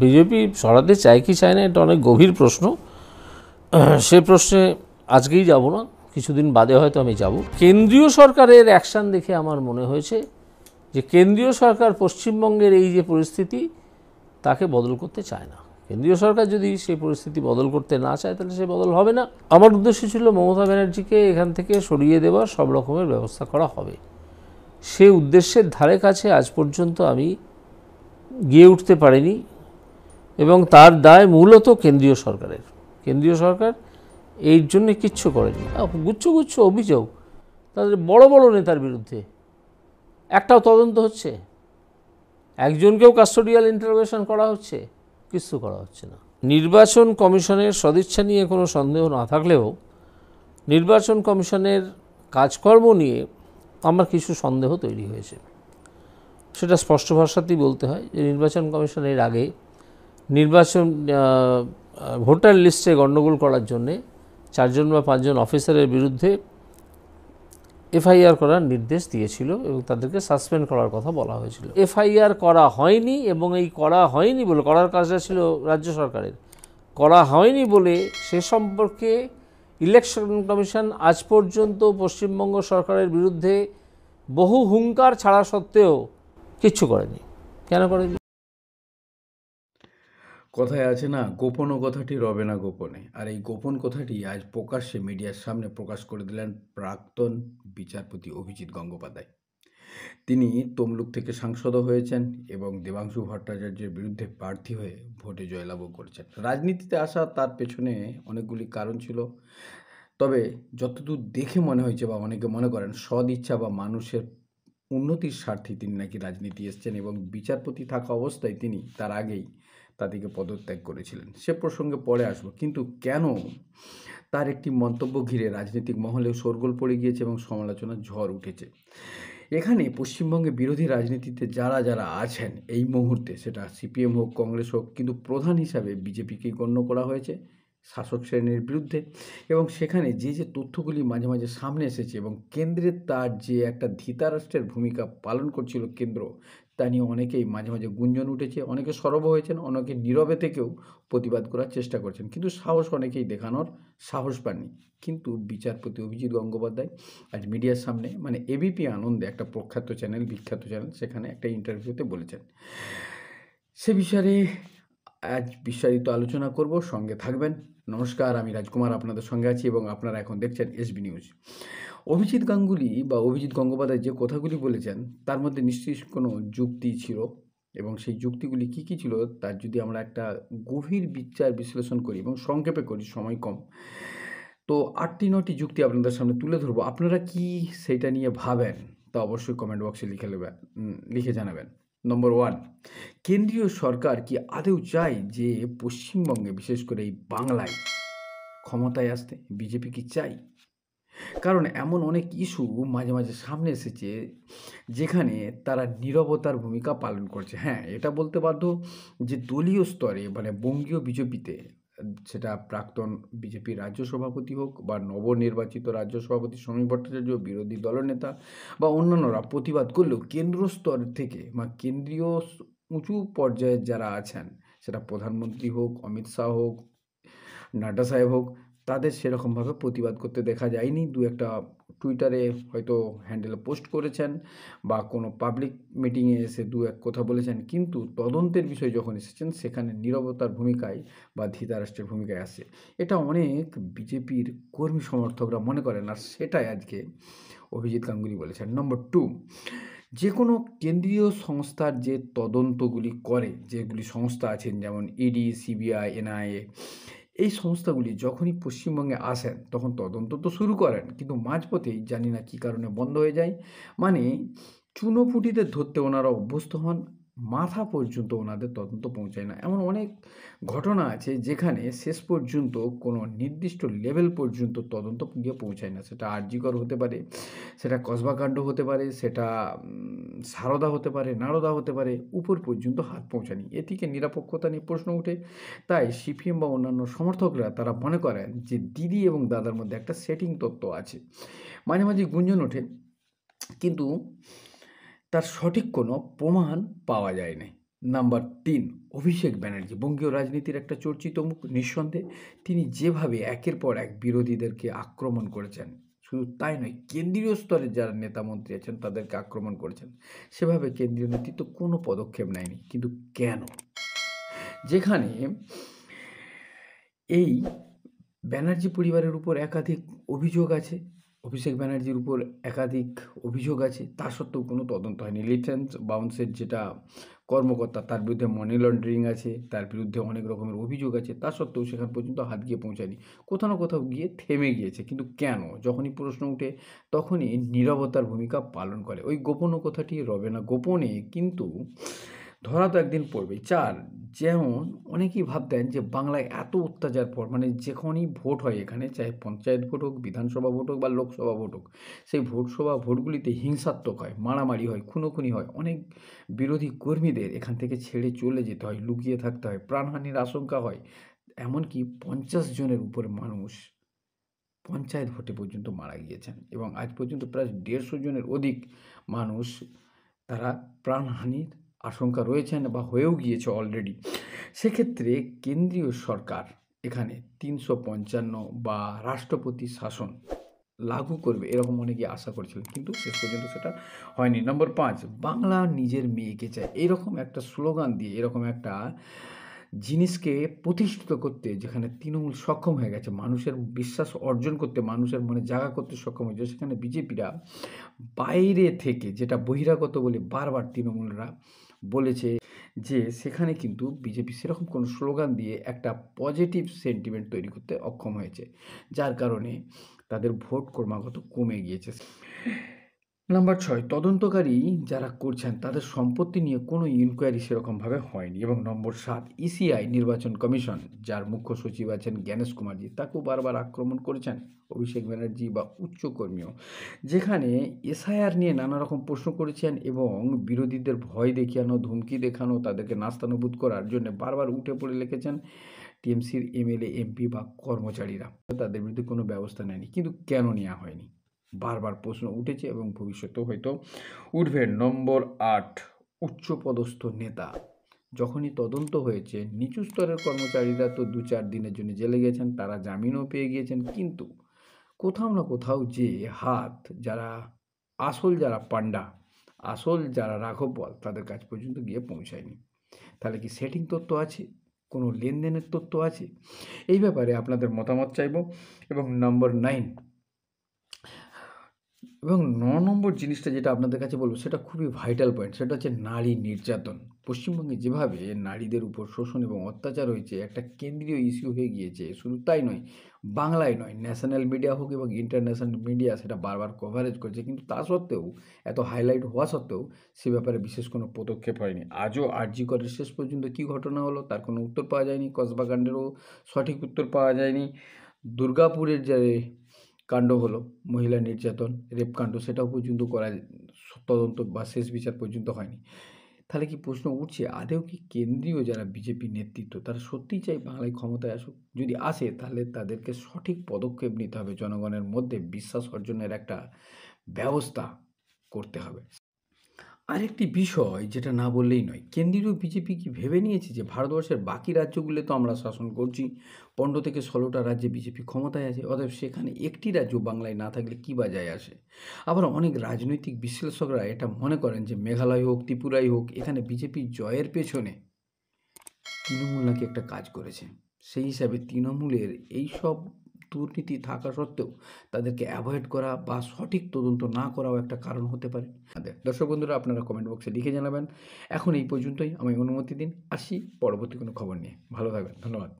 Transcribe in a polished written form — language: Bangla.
বিজেপি সরাতে চায় কি চায় না এটা অনেক গভীর প্রশ্ন। সে প্রশ্নে আজকেই যাব না, কিছুদিন বাদে হয়তো আমি যাব। কেন্দ্রীয় সরকারের অ্যাকশান দেখে আমার মনে হয়েছে যে কেন্দ্রীয় সরকার পশ্চিমবঙ্গের এই যে পরিস্থিতি তাকে বদল করতে চায় না। কেন্দ্রীয় সরকার যদি সেই পরিস্থিতি বদল করতে না চায় তাহলে সে বদল হবে না। আমার উদ্দেশ্য ছিল মমতা ব্যানার্জিকে এখান থেকে সরিয়ে দেওয়ার সব রকমের ব্যবস্থা করা হবে। সে উদ্দেশ্যের ধারে কাছে আজ পর্যন্ত আমি গিয়ে উঠতে পারিনি এবং তার দায় মূলত কেন্দ্রীয় সরকারের। কেন্দ্রীয় সরকার এই জন্য কিচ্ছু করেনি। গুচ্ছ গুচ্ছ অভিযোগ তাদের বড় বড় নেতার বিরুদ্ধে, একটাও তদন্ত হচ্ছে? একজনকেও কাস্টোডিয়াল ইন্টারোগেশন করা হচ্ছে? কিছু করা হচ্ছে না। নির্বাচন কমিশনের সদিচ্ছা নিয়ে কোনো সন্দেহ না থাকলেও নির্বাচন কমিশনের কাজকর্ম নিয়ে আমার কিছু সন্দেহ তৈরি হয়েছে। সেটা স্পষ্ট ভাষাতেই বলতে হয় যে নির্বাচন কমিশনের আগে নির্বাচন ভোটার লিস্টে গণ্ডগোল করার জন্যে 4 বা 5 অফিসারের বিরুদ্ধে এফআইআর করার নির্দেশ দিয়েছিল এবং তাদেরকে সাসপেন্ড করার কথা বলা হয়েছিল। এফআইআর করা হয়নি এবং এই করা হয়নি বলে, করার কাজটা ছিল রাজ্য সরকারের, করা হয়নি বলে সে সম্পর্কে ইলেকশন কমিশন আজ পর্যন্ত পশ্চিমবঙ্গ সরকারের বিরুদ্ধে বহু হুঙ্কার ছাড়া সত্ত্বেও কিচ্ছু করেনি। কেন করেনি? কথায় আছে না, গোপন কথাটি রবে না গোপনে। আর এই গোপন কথাটি আজ প্রকাশ্যে মিডিয়ার সামনে প্রকাশ করে দিলেন প্রাক্তন বিচারপতি অভিজিৎ গঙ্গোপাধ্যায়। তিনি তমলুক থেকে সাংসদও হয়েছেন এবং দেবাংশু ভট্টাচার্যের বিরুদ্ধে প্রার্থী হয়ে ভোটে জয়লাভও করেছেন। রাজনীতিতে আসা তার পেছনে অনেকগুলি কারণ ছিল, তবে যতদূর দেখে মনে হয়েছে বা অনেকে মনে করেন সদ ইচ্ছা বা মানুষের উন্নতির স্বার্থে তিনি নাকি রাজনীতি এসছেন এবং বিচারপতি থাকা অবস্থায় তিনি তার আগেই তাদেরকে পদত্যাগ করেছিলেন। সে প্রসঙ্গে পরে আসবো, কিন্তু কেন তার একটি মন্তব্য ঘিরে রাজনৈতিক মহলেও শোরগোল পড়ে গিয়েছে এবং সমালোচনার ঝড় উঠেছে। এখানে পশ্চিমবঙ্গে বিরোধী রাজনীতিতে যারা যারা আছেন এই মুহূর্তে, সেটা সিপিএম হোক কংগ্রেস হোক, কিন্তু প্রধান হিসাবে বিজেপিকেই গণ্য করা হয়েছে শাসক শ্রেণীর বিরুদ্ধে। এবং সেখানে যে যে তথ্যগুলি মাঝে মাঝে সামনে এসেছে এবং কেন্দ্রের তার যে একটা ধৃতরাষ্ট্রের ভূমিকা পালন করছিল কেন্দ্র, তা নিয়ে অনেকেই মাঝে মাঝে গুঞ্জন উঠেছে। অনেকে সরব হয়েছেন, অনেকে নীরবে থেকেও প্রতিবাদ করার চেষ্টা করছেন, কিন্তু সাহস অনেকেই দেখানোর সাহস পাননি। কিন্তু বিচারপতি অভিজিৎ গঙ্গোপাধ্যায় আজ মিডিয়ার সামনে, মানে এবিপি আনন্দে, একটা প্রখ্যাত চ্যানেল, বিখ্যাত চ্যানেল, সেখানে একটা ইন্টারভিউতে বলেছেন। সে বিষয়ে আজ বিস্তারিত আলোচনা করব, সঙ্গে থাকবেন। নমস্কার, আমি রাজকুমার আপনাদের সঙ্গে আছি এবং আপনারা এখন দেখছেন এসবি নিউজ। অভিজিৎ গাঙ্গুলি বা অভিজিৎ গঙ্গোপাধ্যায় যে কথাগুলি বলেছেন তার মধ্যে নিশ্চয়ই কোনো যুক্তি ছিল, এবং সেই যুক্তিগুলি কী কী ছিল তার যদি আমরা একটা গভীর বিচার বিশ্লেষণ করি এবং সংক্ষেপে করি, সময় কম, তো 8-9টি যুক্তি আপনাদের সামনে তুলে ধরবো। আপনারা কি সেইটা নিয়ে ভাবেন তা অবশ্যই কমেন্ট বক্সে লিখে জানাবেন। নম্বর 1, কেন্দ্রীয় সরকার কি আদৌ চায় যে পশ্চিমবঙ্গে, বিশেষ করে এই বাংলায় ক্ষমতায় আসতে? বিজেপি কি চাই? কারণ এমন অনেক ইস্যু মাঝে মাঝে সামনে এসেছে যেখানে তারা নীরবতার ভূমিকা পালন করছে। হ্যাঁ, এটা বলতে বাধ্য যে দলীয় স্তরে, মানে বঙ্গীয় বিজেপিতে, সেটা প্রাক্তন বিজেপির রাজ্য সভাপতি হোক বা নবনির্বাচিত রাজ্য সভাপতি সমীর ভট্টাচার্য, বিরোধী দলনেতা বা অন্যান্যরা প্রতিবাদ করলেও কেন্দ্র স্তর থেকে বা কেন্দ্রীয় উঁচু পর্যায়ের যারা আছেন, সেটা প্রধানমন্ত্রী হোক, অমিত শাহ হোক, নাড্ডা সাহেব হোক, তাদের সেরকমভাবে প্রতিবাদ করতে দেখা যায়নি। দু একটা টুইটারে হয়তো হ্যান্ডেলে পোস্ট করেছেন বা কোনো পাবলিক মিটিংয়ে এসে দু এক কথা বলেছেন, কিন্তু তদন্তের বিষয় যখন এসেছেন সেখানে নীরবতার ভূমিকায় বা ধৃতরাষ্ট্রের ভূমিকায় আসে। এটা অনেক বিজেপির কর্মী সমর্থকরা মনে করেন, আর সেটাই আজকে অভিজিৎ গাঙ্গুলি বলেছেন। নম্বর 2, যে কোনো কেন্দ্রীয় সংস্থার যে তদন্তগুলি করে, যেগুলি সংস্থা আছেন যেমন ইডি, সিবিআই, এনআইএ, এই সংস্থাগুলি যখনই পশ্চিমবঙ্গে আসেন তখন তদন্ত তো শুরু করেন, কিন্তু মাঝপথেই জানি না কী কারণে বন্ধ হয়ে যায়। মানে চুনোপুঁটিদের ধরতে ওনারা অভ্যস্ত হন, মাথা পর্যন্ত ওনাদের তদন্ত পৌঁছায় না। এমন অনেক ঘটনা আছে যেখানে শেষ পর্যন্ত কোনো নির্দিষ্ট লেভেল পর্যন্ত তদন্ত গিয়ে পৌঁছায় না। সেটা আরজিকর হতে পারে, সেটা কসবাকাণ্ড হতে পারে, সেটা সারদা হতে পারে, নারদা হতে পারে, উপর পর্যন্ত হাত পৌঁছানি। এদিকে নিরপেক্ষতা নিয়ে প্রশ্ন উঠে। তাই সিপিএম বা অন্যান্য সমর্থকরা তারা মনে করেন যে দিদি এবং দাদার মধ্যে একটা সেটিং তত্ত্ব আছে। মাঝে মাঝে গুঞ্জন ওঠে, কিন্তু তার সঠিক কোনো প্রমাণ পাওয়া যায় না। নাম্বার 3, অভিষেক ব্যানার্জি বঙ্গীয় রাজনীতির একটা চর্চিত মুখ। নিঃসন্দেহে তিনি যেভাবে একের পর এক বিরোধীদেরকে আক্রমণ করেছেন, শুধু তাই নয়, কেন্দ্রীয় স্তরের যারা নেতা মন্ত্রী আছেন তাদেরকে আক্রমণ করেছেন, সেভাবে কেন্দ্রীয় নেতৃত্ব কোনো পদক্ষেপ নেয়নি। কিন্তু কেন? যেখানে এই ব্যানার্জি পরিবারের উপর একাধিক অভিযোগ আছে, অভিষেক ব্যানার্জির উপর একাধিক অভিযোগ আছে, তা সত্ত্বেও কোনো তদন্ত হয়নি। লিটেন্স বাউন্সের যেটা কর্মকর্তা, তার বিরুদ্ধে মানি লন্ডারিং আছে, তার বিরুদ্ধে অনেক রকমের অভিযোগ আছে, তা সত্ত্বেও সেখান পর্যন্ত হাত গিয়ে পৌঁছায়নি, কোথাও না কোথাও গিয়ে থেমে গিয়েছে। কিন্তু কেন? যখনই প্রশ্ন উঠে তখনই নীরবতার ভূমিকা পালন করে। ওই গোপন কথাটি রবে না গোপনে, কিন্তু ধরা তো একদিন পড়বেই। 4, যেমন অনেকেই ভাবতেন যে বাংলায় এত অত্যাচার পর, মানে যখনই ভোট হয় এখানে, চাহে পঞ্চায়েত ভোট হোক, বিধানসভা ভোট হোক বা লোকসভা ভোট হোক, সেই ভোটগুলিতে হিংসাত্মক হয়, মারামারি হয়, খুনোখুনি হয়, অনেক বিরোধী কর্মীদের এখান থেকে ছেড়ে চলে যেতে হয়, লুকিয়ে থাকতে হয়, প্রাণহানির আশঙ্কা হয়। এমনকি 50 জনের উপরে মানুষ পঞ্চায়েত ভোটে পর্যন্ত মারা গিয়েছেন, এবং আজ পর্যন্ত প্রায় 150 জনের অধিক মানুষ তারা প্রাণহানির আশঙ্কা রয়েছেন বা হয়েও গিয়েছে অলরেডি। সেক্ষেত্রে কেন্দ্রীয় সরকার এখানে 355 বা রাষ্ট্রপতি শাসন লাগু করবে এরকম অনেকে আশা করেছিলেন, কিন্তু শেষ পর্যন্ত সেটা হয়নি। নম্বর 5, বাংলা নিজের মেয়েকে চায়, এরকম একটা স্লোগান দিয়ে, এরকম একটা জিনিসকে প্রতিষ্ঠিত করতে যেখানে তৃণমূল সক্ষম হয়ে গেছে, মানুষের বিশ্বাস অর্জন করতে, মানুষের মনে জায়গা করতে সক্ষম হয়েছে, সেখানে বিজেপিরা বাইরে থেকে, যেটা বহিরাগত বলে বারবার তৃণমূলরা বলেছে, যে সেখানে কিন্তু বিজেপি সেরকম কোনো স্লোগান দিয়ে একটা পজিটিভ সেন্টিমেন্ট তৈরি করতে অক্ষম হয়েছে, যার কারণে তাদের ভোট ক্রমাগত কমে গিয়েছে। নাম্বার 6, তদন্তকারী যারা করছেন তাদের সম্পত্তি নিয়ে কোনো ইনকোয়ারি সেরকমভাবে হয়নি। এবং নম্বর 7, ইসিআই নির্বাচন কমিশন, যার মুখ্য সচিব আছেন জ্ঞানেশ কুমারজি, তাকেও বারবার আক্রমণ করেছেন অভিষেক ব্যানার্জি বা উচ্চকর্মীও, যেখানে এসআইআর নিয়ে নানা রকম প্রশ্ন করেছেন এবং বিরোধীদের ভয় দেখানো, ধমকি দেখানো, তাদেরকে নাস্তানুবুদ করার জন্য বারবার উঠে পড়ে লিখেছেন টিএমসির এমএলএ, এমপি বা কর্মচারীরা। তাদের বিরুদ্ধে কোনো ব্যবস্থা নেয়নি। কিন্তু কেন নেওয়া হয়নি? বারবার প্রশ্ন উঠেছে এবং ভবিষ্যতেও হয়তো উঠবে। নম্বর 8, উচ্চপদস্থ নেতা, যখনই তদন্ত হয়েছে নিচু স্তরের কর্মচারীরা তো 2-4 দিনের জন্য জেলে গেছেন, তারা জামিনও পেয়ে গিয়েছেন, কিন্তু কোথাও না কোথাও যে হাত, যারা পান্ডা, আসল যারা রাঘব বল, তাদের কাছ পর্যন্ত গিয়ে পৌঁছায়নি। তাহলে কি সেটিং তথ্য আছে? কোনো লেনদেনের তথ্য আছে? এই ব্যাপারে আপনাদের মতামত চাইব। এবং নম্বর 9 এবং 9 নম্বর জিনিসটা যেটা আপনাদের কাছে বলবো, সেটা খুবই ভাইটাল পয়েন্ট, সেটা হচ্ছে নারী নির্যাতন। পশ্চিমবঙ্গে যেভাবে নারীদের উপর শোষণ এবং অত্যাচার হয়েছে, একটা কেন্দ্রীয় ইস্যু হয়ে গিয়েছে। শুধু তাই নয়, বাংলায় নয়, ন্যাশনাল মিডিয়া হোক এবং ইন্টারন্যাশনাল মিডিয়া সেটা বারবার কভারেজ করেছে, কিন্তু তা সত্ত্বেও, এত হাইলাইট হওয়া সত্ত্বেও সে ব্যাপারে বিশেষ কোনো পদক্ষেপ হয়নি। আজও আরজি করের শেষ পর্যন্ত কী ঘটনা হলো তার কোনো উত্তর পাওয়া যায়নি, কসবা কাণ্ডেরও সঠিক উত্তর পাওয়া যায়নি, দুর্গাপুরের যে কাণ্ড হলো মহিলা নির্যাতন, রেপ কাণ্ড, সেটাও পর্যন্ত তদন্ত বা শেষ বিচার পর্যন্ত হয়নি। তাহলে কি প্রশ্ন উঠছে, আদৌ কি কেন্দ্রীয় যারা বিজেপি নেতৃত্ব, তারা সত্যিই চাই বাংলায় ক্ষমতায় আসুক? যদি আসে, তাহলে তাদেরকে সঠিক পদক্ষেপ নিতে হবে, জনগণের মধ্যে বিশ্বাস অর্জনের একটা ব্যবস্থা করতে হবে। আরেকটি বিষয় যেটা না বললেই নয়, কেন্দ্রীয় বিজেপি কি ভেবে নিয়েছে যে ভারতবর্ষের বাকি রাজ্যগুলো তো আমরা শাসন করছি, 15 থেকে 16টা রাজ্যে বিজেপি ক্ষমতায় আছে, অতএব সেখানে একটি রাজ্য বাংলায় না থাকলে কী বা যায় আসে? আবার অনেক রাজনৈতিক বিশ্লেষকরা এটা মনে করেন যে মেঘালয় হোক, ত্রিপুরাই হোক, এখানে বিজেপি জয়ের পেছনে তৃণমূল নাকি একটা কাজ করেছে। সেই হিসাবে তৃণমূলের এই সব দুর্নীতি থাকা সত্ত্বেও তাদেরকে অ্যাভয়েড করা বা সঠিক তদন্ত না করাও একটা কারণ হতে পারে। দর্শক বন্ধুরা, আপনারা কমেন্ট বক্সে লিখে জানাবেন। এখন এই পর্যন্তই, আমায় অনুমতি দিন, আসি পরবর্তী কোনো খবর নিয়ে। ভালো থাকবেন, ধন্যবাদ।